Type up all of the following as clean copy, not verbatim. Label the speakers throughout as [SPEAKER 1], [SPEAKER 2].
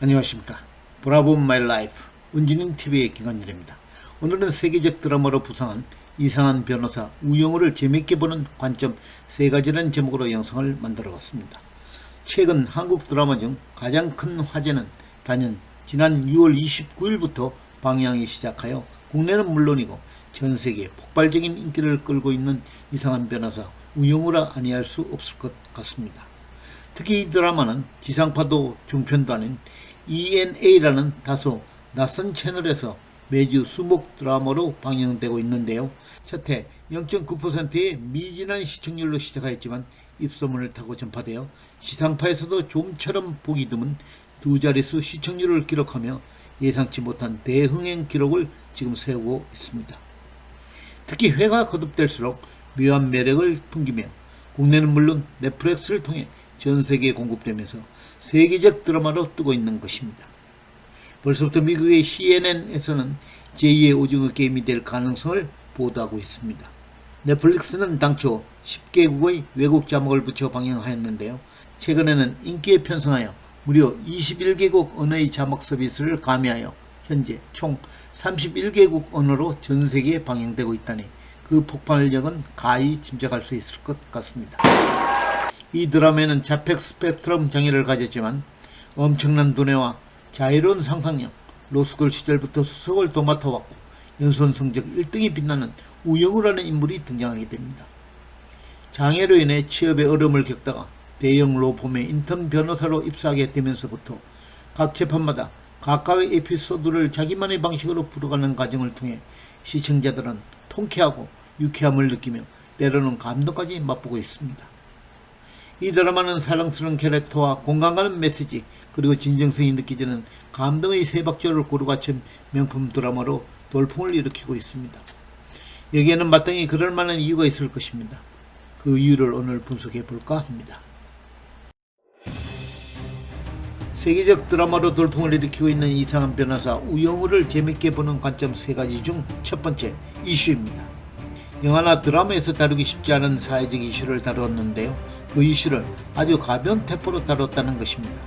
[SPEAKER 1] 안녕하십니까. 브라보 마이 라이프 은진인 TV의 김관일입니다. 오늘은 세계적 드라마로 부상한 이상한 변호사 우영우를 재밌게 보는 관점 3가지라는 제목으로 영상을 만들어 봤습니다. 최근 한국 드라마 중 가장 큰 화제는 단연 지난 6월 29일부터 방영하기 시작하여 국내는 물론이고 전 세계에 폭발적인 인기를 끌고 있는 이상한 변호사 우영우라 아니할 수 없을 것 같습니다. 특히 이 드라마는 지상파도 중편도 아닌 ENA라는 다소 낯선 채널에서 매주 수목 드라마로 방영되고 있는데요. 첫해 0.9%의 미진한 시청률로 시작하였지만 입소문을 타고 전파되어 지상파에서도 좀처럼 보기 드문 2자릿수 시청률을 기록하며 예상치 못한 대흥행 기록을 지금 세우고 있습니다. 특히 회가 거듭될수록 묘한 매력을 풍기며 국내는 물론 넷플릭스를 통해 전 세계에 공급되면서 세계적 드라마로 뜨고 있는 것입니다. 벌써부터 미국의 CNN에서는 제2의 오징어 게임이 될 가능성을 보도하고 있습니다. 넷플릭스는 당초 10개국의 외국 자막을 붙여 방영하였는데요. 최근에는 인기에 편성하여 무려 21개국 언어의 자막 서비스를 가미하여 현재 총 31개국 언어로 전 세계에 방영되고 있다니 그 폭발력은 가히 짐작할 수 있을 것 같습니다. 이 드라마에는 자폐 스펙트럼 장애를 가졌지만 엄청난 두뇌와 자유로운 상상력, 로스쿨 시절부터 수석을 도맡아왔고 연수원 성적 1등이 빛나는 우영우라는 인물이 등장하게 됩니다. 장애로 인해 취업에 어려움을 겪다가 대형 로펌의 인턴 변호사로 입사하게 되면서부터 각 재판마다 각각의 에피소드를 자기만의 방식으로 풀어가는 과정을 통해 시청자들은 통쾌하고 유쾌함을 느끼며 때로는 감동까지 맛보고 있습니다. 이 드라마는 사랑스러운 캐릭터와 공감 가는 메시지 그리고 진정성이 느껴지는 감동의 세 박자를 고루 갖춘 명품 드라마로 돌풍을 일으키고 있습니다. 여기에는 마땅히 그럴 만한 이유가 있을 것입니다. 그 이유를 오늘 분석해 볼까 합니다. 세계적 드라마로 돌풍을 일으키고 있는 이상한 변호사 우영우를 재밌게 보는 관점 3가지 중 첫 번째 이슈입니다. 영화나 드라마에서 다루기 쉽지 않은 사회적 이슈를 다루었는데요. 그 이슈를 아주 가벼운 태포로 다뤘다는 것입니다.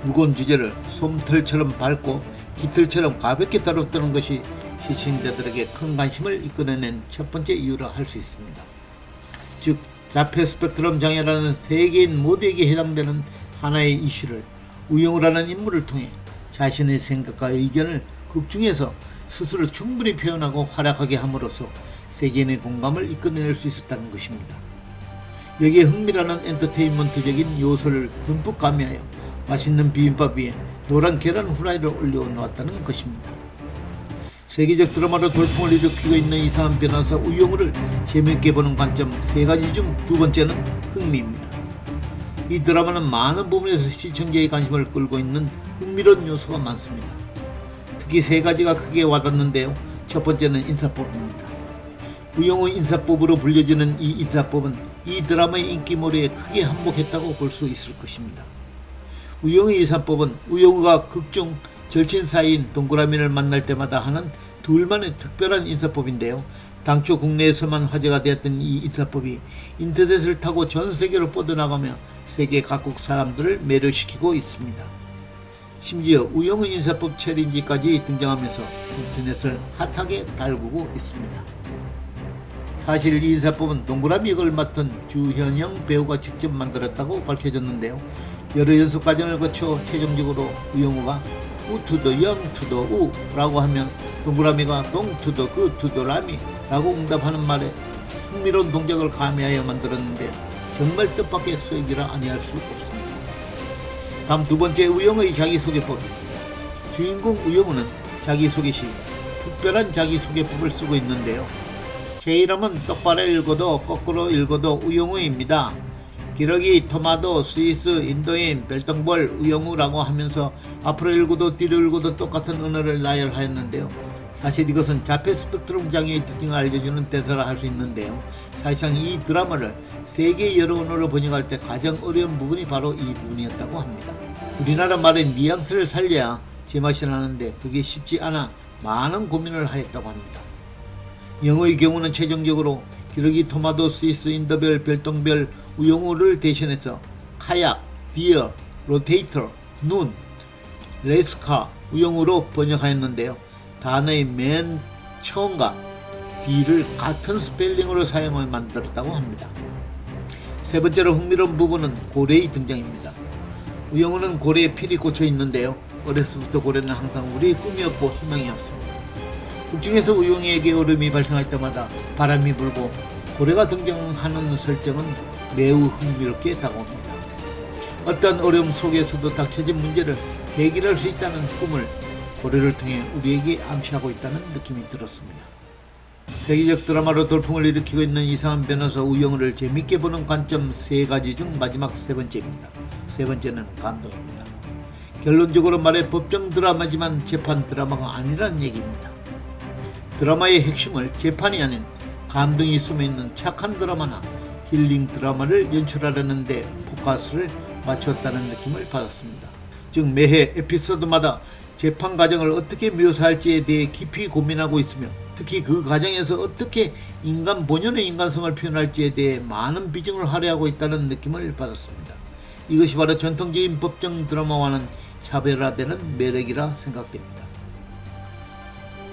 [SPEAKER 1] 무거운 주제를 솜털처럼 밝고 깃털처럼 가볍게 다뤘다는 것이 시청자들에게 큰 관심을 이끌어낸 첫 번째 이유라 할 수 있습니다. 즉 자폐 스펙트럼 장애라는 세계인 모두에게 해당되는 하나의 이슈를 우영우라는 인물을 통해 자신의 생각과 의견을 극중에서 스스로 충분히 표현하고 활약하게 함으로써 세계인의 공감을 이끌어낼 수 있었다는 것입니다. 여기에 흥미라는 엔터테인먼트적인 요소를 듬뿍 가미하여 맛있는 비빔밥 위에 노란 계란 후라이를 올려놓았다는 것입니다. 세계적 드라마로 돌풍을 일으키고 있는 이상한 변호사 우영우를 재미있게 보는 관점 3가지 중 두 번째는 흥미입니다. 이 드라마는 많은 부분에서 시청자의 관심을 끌고 있는 흥미로운 요소가 많습니다. 특히 3가지가 크게 와닿는데요. 첫 번째는 인사법입니다. 우영우 인사법으로 불려지는 이 인사법은 이 드라마의 인기몰이에 크게 한몫했다고 볼 수 있을 것입니다. 우영우의 인사법은 우영우가 극중 절친 사이인 동그라미를 만날 때마다 하는 둘만의 특별한 인사법인데요. 당초 국내에서만 화제가 되었던 이 인사법이 인터넷을 타고 전 세계로 뻗어나가며 세계 각국 사람들을 매료시키고 있습니다. 심지어 우영우 인사법 챌린지까지 등장하면서 인터넷을 핫하게 달구고 있습니다. 사실 이 인사법은 동그라미 역을 맡은 주현영 배우가 직접 만들었다고 밝혀졌는데요. 여러 연습 과정을 거쳐 최종적으로 우영우가 우 투더 영 투더 우 라고 하면 동그라미가 동 투더 그 투더 라미 라고 응답하는 말에 흥미로운 동작을 가미하여 만들었는데 정말 뜻밖의 수익이라 아니할 수 없습니다. 다음 두 번째 우영우의 자기소개법입니다. 주인공 우영우는 자기소개 시 특별한 자기소개법을 쓰고 있는데요. 제 이름은 똑바로 읽어도 거꾸로 읽어도 우영우입니다. 기러기, 토마토, 스위스, 인도인, 별똥벌, 우영우라고 하면서 앞으로 읽어도 뒤로 읽어도 똑같은 언어를 나열하였는데요. 사실 이것은 자폐 스펙트럼 장애의 특징을 알려주는 대사라 할 수 있는데요. 사실상 이 드라마를 세계 여러 언어로 번역할 때 가장 어려운 부분이 바로 이 부분이었다고 합니다. 우리나라 말의 뉘앙스를 살려야 제맛이 나는데 그게 쉽지 않아 많은 고민을 하였다고 합니다. 영어의 경우는 최종적으로 기러기, 토마토, 스위스, 인도별, 별똥별, 우영우를 대신해서 카약, 디어, 로테이터, 눈, 레이스카 우영우로 번역하였는데요. 단어의 맨 처음과 뒤를 같은 스펠링으로 사용을 만들었다고 합니다. 세 번째로 흥미로운 부분은 고래의 등장입니다. 우영우는 고래에 필이 꽂혀 있는데요. 어려서부터 고래는 항상 우리의 꿈이었고 희망이었습니다. 극중에서 우영우에게 얼음이 발생할 때마다 바람이 불고 고래가 등장하는 설정은 매우 흥미롭게 다가옵니다. 어떤 어려움 속에서도 닥쳐진 문제를 해결할 수 있다는 꿈을 고래를 통해 우리에게 암시하고 있다는 느낌이 들었습니다. 세계적 드라마로 돌풍을 일으키고 있는 이상한 변호사 우영우를 재밌게 보는 관점 3가지 중 마지막 3번째입니다. 3번째는 감동입니다. 결론적으로 말해 법정 드라마지만 재판 드라마가 아니라는 얘기입니다. 드라마의 핵심을 재판이 아닌 감동이 숨어있는 착한 드라마나 힐링 드라마를 연출하려는 데 포커스를 맞췄다는 느낌을 받았습니다. 즉 매해 에피소드마다 재판 과정을 어떻게 묘사할지에 대해 깊이 고민하고 있으며 특히 그 과정에서 어떻게 인간 본연의 인간성을 표현할지에 대해 많은 비중을 할애하고 있다는 느낌을 받았습니다. 이것이 바로 전통적인 법정 드라마와는 차별화되는 매력이라 생각됩니다.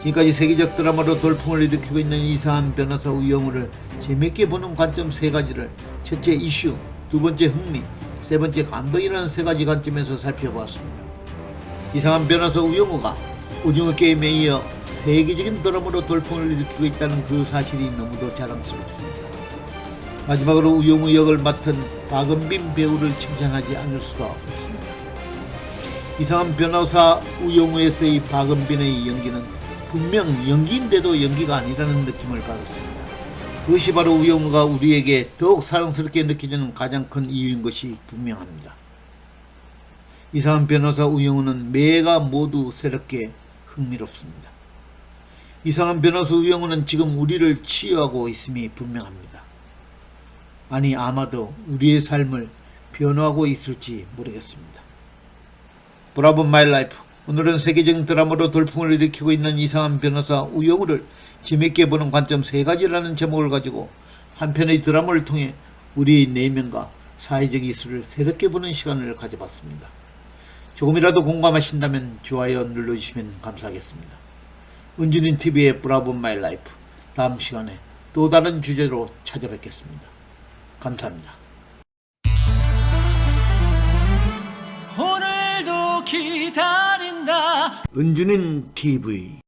[SPEAKER 1] 지금까지 세계적 드라마로 돌풍을 일으키고 있는 이상한 변호사 우영우를 재밌게 보는 관점 3가지를 첫째 이슈, 두 번째 흥미, 세 번째 감동이라는 3가지 관점에서 살펴보았습니다. 이상한 변호사 우영우가 오징어 게임에 이어 세계적인 드라마로 돌풍을 일으키고 있다는 그 사실이 너무도 자랑스럽습니다. 마지막으로 우영우 역을 맡은 박은빈 배우를 칭찬하지 않을 수가 없습니다. 이상한 변호사 우영우에서의 박은빈의 연기는 분명 연기인데도 연기가 아니라는 느낌을 받았습니다. 그것이 바로 우영우가 우리에게 더욱 사랑스럽게 느껴지는 가장 큰 이유인 것이 분명합니다. 이상한 변호사 우영우는 매가 모두 새롭게 흥미롭습니다. 이상한 변호사 우영우는 지금 우리를 치유하고 있음이 분명합니다. 아니 아마도 우리의 삶을 변화하고 있을지 모르겠습니다. 브라보 마이 라이프, 오늘은 세계적인 드라마로 돌풍을 일으키고 있는 이상한 변호사 우영우를 재밌게 보는 관점 3가지라는 제목을 가지고 한 편의 드라마를 통해 우리의 내면과 사회적 이슈를 새롭게 보는 시간을 가져봤습니다. 조금이라도 공감하신다면 좋아요 눌러주시면 감사하겠습니다. 은준인TV의 브라보 마이 라이프, 다음 시간에 또 다른 주제로 찾아뵙겠습니다. 감사합니다.
[SPEAKER 2] 오늘도 기다린다.
[SPEAKER 1] 은준인TV